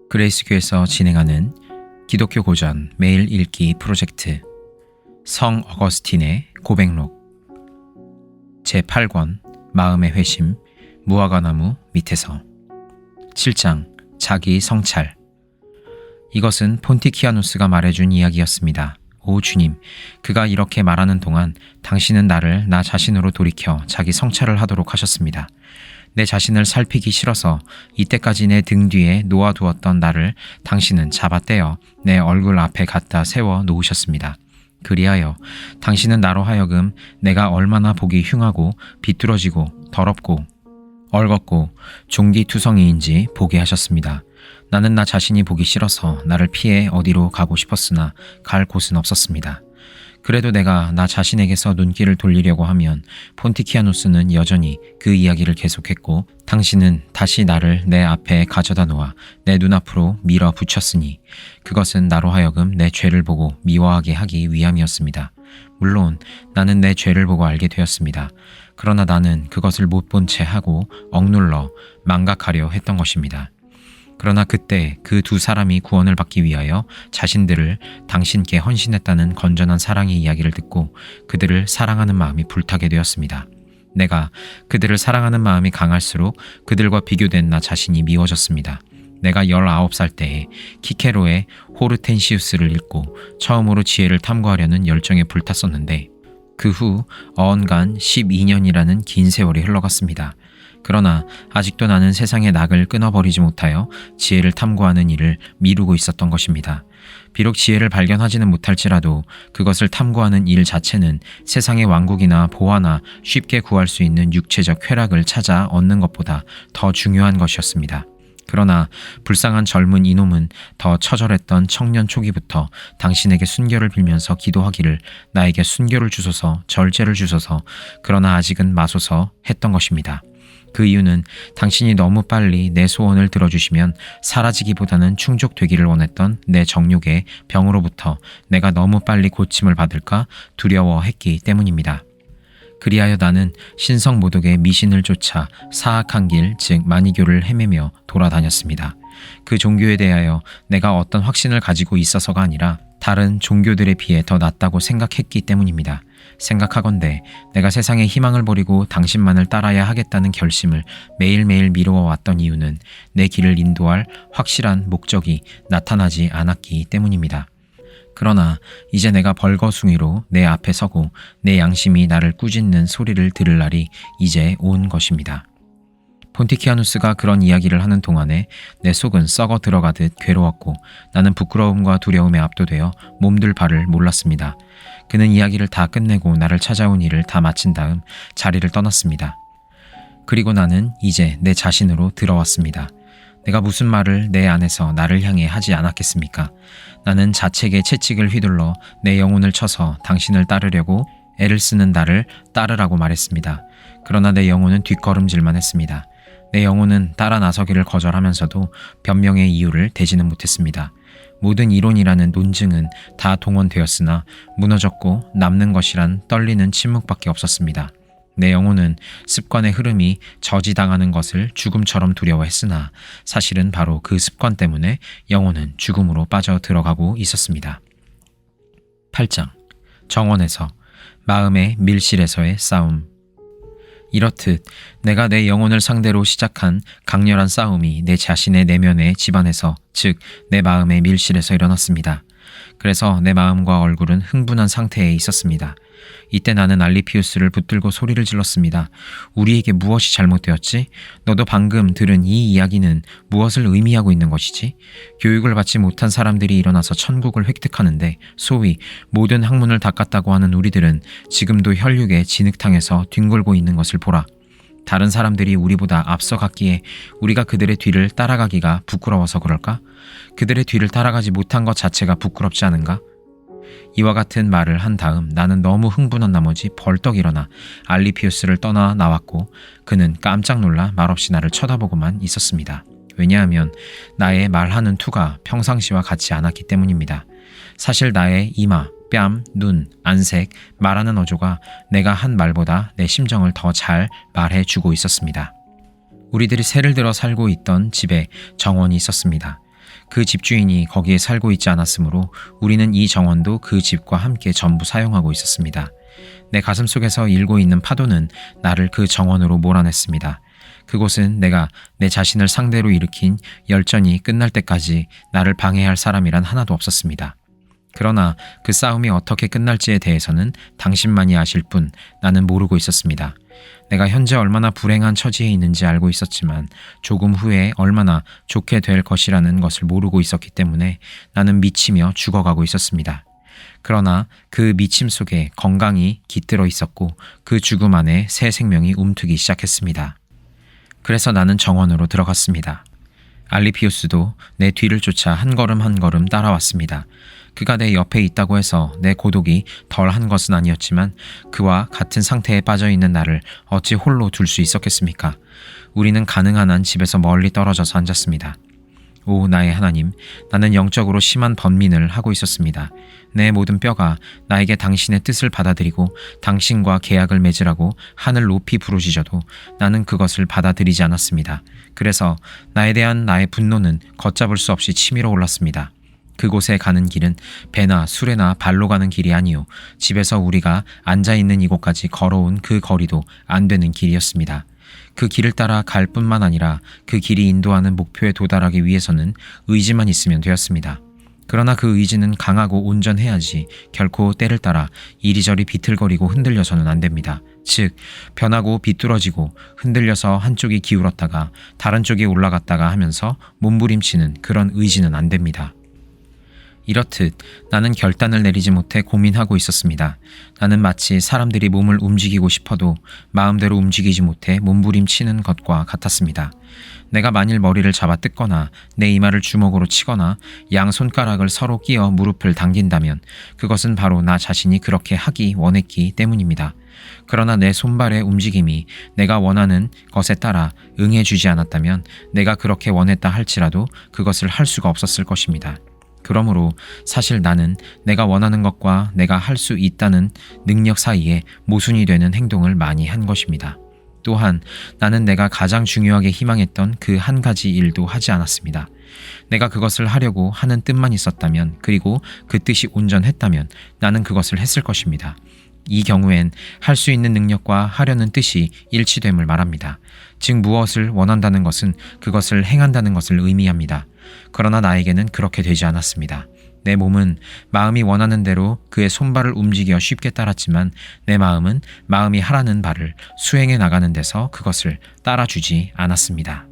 그레이스교에서 진행하는 기독교 고전 매일 읽기 프로젝트 성 어거스틴의 고백록 제8권 마음의 회심 무화과나무 밑에서 7장 자기 성찰. 이것은 폰티키아누스가 말해준 이야기였습니다. 오 주님, 그가 이렇게 말하는 동안 당신은 나를 나 자신으로 돌이켜 자기 성찰을 하도록 하셨습니다. 내 자신을 살피기 싫어서 이때까지 내 등 뒤에 놓아두었던 나를 당신은 잡아떼어 내 얼굴 앞에 갖다 세워 놓으셨습니다. 그리하여 당신은 나로 하여금 내가 얼마나 보기 흉하고 비뚤어지고 더럽고 얼겁고 종기투성이인지 보게 하셨습니다. 나는 나 자신이 보기 싫어서 나를 피해 어디로 가고 싶었으나 갈 곳은 없었습니다. 그래도 내가 나 자신에게서 눈길을 돌리려고 하면 폰티키아누스는 여전히 그 이야기를 계속했고 당신은 다시 나를 내 앞에 가져다 놓아 내 눈앞으로 밀어붙였으니 그것은 나로 하여금 내 죄를 보고 미워하게 하기 위함이었습니다. 물론 나는 내 죄를 보고 알게 되었습니다. 그러나 나는 그것을 못 본 채 하고 억눌러 망각하려 했던 것입니다. 그러나 그때 그 두 사람이 구원을 받기 위하여 자신들을 당신께 헌신했다는 건전한 사랑의 이야기를 듣고 그들을 사랑하는 마음이 불타게 되었습니다. 내가 그들을 사랑하는 마음이 강할수록 그들과 비교된 나 자신이 미워졌습니다. 내가 19살 때에 키케로의 호르텐시우스를 읽고 처음으로 지혜를 탐구하려는 열정에 불탔었는데 그 후 어언간 12년이라는 긴 세월이 흘러갔습니다. 그러나 아직도 나는 세상의 낙을 끊어버리지 못하여 지혜를 탐구하는 일을 미루고 있었던 것입니다. 비록 지혜를 발견하지는 못할지라도 그것을 탐구하는 일 자체는 세상의 왕국이나 보화나 쉽게 구할 수 있는 육체적 쾌락을 찾아 얻는 것보다 더 중요한 것이었습니다. 그러나 불쌍한 젊은 이놈은 더 처절했던 청년 초기부터 당신에게 순결을 빌면서 기도하기를 나에게 순결을 주소서, 절제를 주소서, 그러나 아직은 마소서 했던 것입니다. 그 이유는 당신이 너무 빨리 내 소원을 들어주시면 사라지기보다는 충족되기를 원했던 내 정욕의 병으로부터 내가 너무 빨리 고침을 받을까 두려워했기 때문입니다. 그리하여 나는 신성모독의 미신을 쫓아 사악한 길, 즉 마니교를 헤매며 돌아다녔습니다. 그 종교에 대하여 내가 어떤 확신을 가지고 있어서가 아니라 다른 종교들에 비해 더 낫다고 생각했기 때문입니다. 생각하건대 내가 세상의 희망을 버리고 당신만을 따라야 하겠다는 결심을 매일매일 미루어 왔던 이유는 내 길을 인도할 확실한 목적이 나타나지 않았기 때문입니다. 그러나 이제 내가 벌거숭이로 내 앞에 서고 내 양심이 나를 꾸짖는 소리를 들을 날이 이제 온 것입니다. 폰티키아누스가 그런 이야기를 하는 동안에 내 속은 썩어 들어가듯 괴로웠고 나는 부끄러움과 두려움에 압도되어 몸둘 바를 몰랐습니다. 그는 이야기를 다 끝내고 나를 찾아온 일을 다 마친 다음 자리를 떠났습니다. 그리고 나는 이제 내 자신으로 들어왔습니다. 내가 무슨 말을 내 안에서 나를 향해 하지 않았겠습니까? 나는 자책의 채찍을 휘둘러 내 영혼을 쳐서 당신을 따르려고 애를 쓰는 나를 따르라고 말했습니다. 그러나 내 영혼은 뒷걸음질만 했습니다. 내 영혼은 따라 나서기를 거절하면서도 변명의 이유를 대지는 못했습니다. 모든 이론이라는 논증은 다 동원되었으나 무너졌고 남는 것이란 떨리는 침묵밖에 없었습니다. 내 영혼은 습관의 흐름이 저지당하는 것을 죽음처럼 두려워했으나 사실은 바로 그 습관 때문에 영혼은 죽음으로 빠져 들어가고 있었습니다. 8장 정원에서 마음의 밀실에서의 싸움. 이렇듯 내가 내 영혼을 상대로 시작한 강렬한 싸움이 내 자신의 내면의 집안에서, 즉 내 마음의 밀실에서 일어났습니다. 그래서 내 마음과 얼굴은 흥분한 상태에 있었습니다. 이때 나는 알리피우스를 붙들고 소리를 질렀습니다. 우리에게 무엇이 잘못되었지? 너도 방금 들은 이 이야기는 무엇을 의미하고 있는 것이지? 교육을 받지 못한 사람들이 일어나서 천국을 획득하는데 소위 모든 학문을 닦았다고 하는 우리들은 지금도 혈육의 진흙탕에서 뒹굴고 있는 것을 보라. 다른 사람들이 우리보다 앞서갔기에 우리가 그들의 뒤를 따라가기가 부끄러워서 그럴까? 그들의 뒤를 따라가지 못한 것 자체가 부끄럽지 않은가? 이와 같은 말을 한 다음 나는 너무 흥분한 나머지 벌떡 일어나 알리피우스를 떠나 나왔고 그는 깜짝 놀라 말없이 나를 쳐다보고만 있었습니다. 왜냐하면 나의 말하는 투가 평상시와 같지 않았기 때문입니다. 사실 나의 이마, 뺨, 눈, 안색, 말하는 어조가 내가 한 말보다 내 심정을 더 잘 말해주고 있었습니다. 우리들이 새를 들어 살고 있던 집에 정원이 있었습니다. 그 집주인이 거기에 살고 있지 않았으므로 우리는 이 정원도 그 집과 함께 전부 사용하고 있었습니다. 내 가슴 속에서 일고 있는 파도는 나를 그 정원으로 몰아냈습니다. 그곳은 내가 내 자신을 상대로 일으킨 열전이 끝날 때까지 나를 방해할 사람이란 하나도 없었습니다. 그러나 그 싸움이 어떻게 끝날지에 대해서는 당신만이 아실 뿐 나는 모르고 있었습니다. 내가 현재 얼마나 불행한 처지에 있는지 알고 있었지만 조금 후에 얼마나 좋게 될 것이라는 것을 모르고 있었기 때문에 나는 미치며 죽어가고 있었습니다. 그러나 그 미침 속에 건강이 깃들어 있었고 그 죽음 안에 새 생명이 움트기 시작했습니다. 그래서 나는 정원으로 들어갔습니다. 알리피우스도 내 뒤를 쫓아 한 걸음 한 걸음 따라왔습니다. 그가 내 옆에 있다고 해서 내 고독이 덜한 것은 아니었지만 그와 같은 상태에 빠져있는 나를 어찌 홀로 둘 수 있었겠습니까? 우리는 가능한 한 집에서 멀리 떨어져서 앉았습니다. 오 나의 하나님, 나는 영적으로 심한 번민을 하고 있었습니다. 내 모든 뼈가 나에게 당신의 뜻을 받아들이고 당신과 계약을 맺으라고 하늘 높이 부르짖어도 나는 그것을 받아들이지 않았습니다. 그래서 나에 대한 나의 분노는 걷잡을 수 없이 치밀어 올랐습니다. 그곳에 가는 길은 배나 수레나 발로 가는 길이 아니요 집에서 우리가 앉아있는 이곳까지 걸어온 그 거리도 안 되는 길이었습니다. 그 길을 따라 갈 뿐만 아니라 그 길이 인도하는 목표에 도달하기 위해서는 의지만 있으면 되었습니다. 그러나 그 의지는 강하고 온전해야지 결코 때를 따라 이리저리 비틀거리고 흔들려서는 안 됩니다. 즉 변하고 비뚤어지고 흔들려서 한쪽이 기울었다가 다른 쪽이 올라갔다가 하면서 몸부림치는 그런 의지는 안 됩니다. 이렇듯 나는 결단을 내리지 못해 고민하고 있었습니다. 나는 마치 사람들이 몸을 움직이고 싶어도 마음대로 움직이지 못해 몸부림치는 것과 같았습니다. 내가 만일 머리를 잡아 뜯거나 내 이마를 주먹으로 치거나 양 손가락을 서로 끼어 무릎을 당긴다면 그것은 바로 나 자신이 그렇게 하기 원했기 때문입니다. 그러나 내 손발의 움직임이 내가 원하는 것에 따라 응해주지 않았다면 내가 그렇게 원했다 할지라도 그것을 할 수가 없었을 것입니다. 그러므로 사실 나는 내가 원하는 것과 내가 할 수 있다는 능력 사이에 모순이 되는 행동을 많이 한 것입니다. 또한 나는 내가 가장 중요하게 희망했던 그 한 가지 일도 하지 않았습니다. 내가 그것을 하려고 하는 뜻만 있었다면 그리고 그 뜻이 온전했다면 나는 그것을 했을 것입니다. 이 경우엔 할 수 있는 능력과 하려는 뜻이 일치됨을 말합니다. 즉 무엇을 원한다는 것은 그것을 행한다는 것을 의미합니다. 그러나 나에게는 그렇게 되지 않았습니다. 내 몸은 마음이 원하는 대로 그의 손발을 움직여 쉽게 따랐지만 내 마음은 마음이 하라는 바를 수행해 나가는 데서 그것을 따라주지 않았습니다.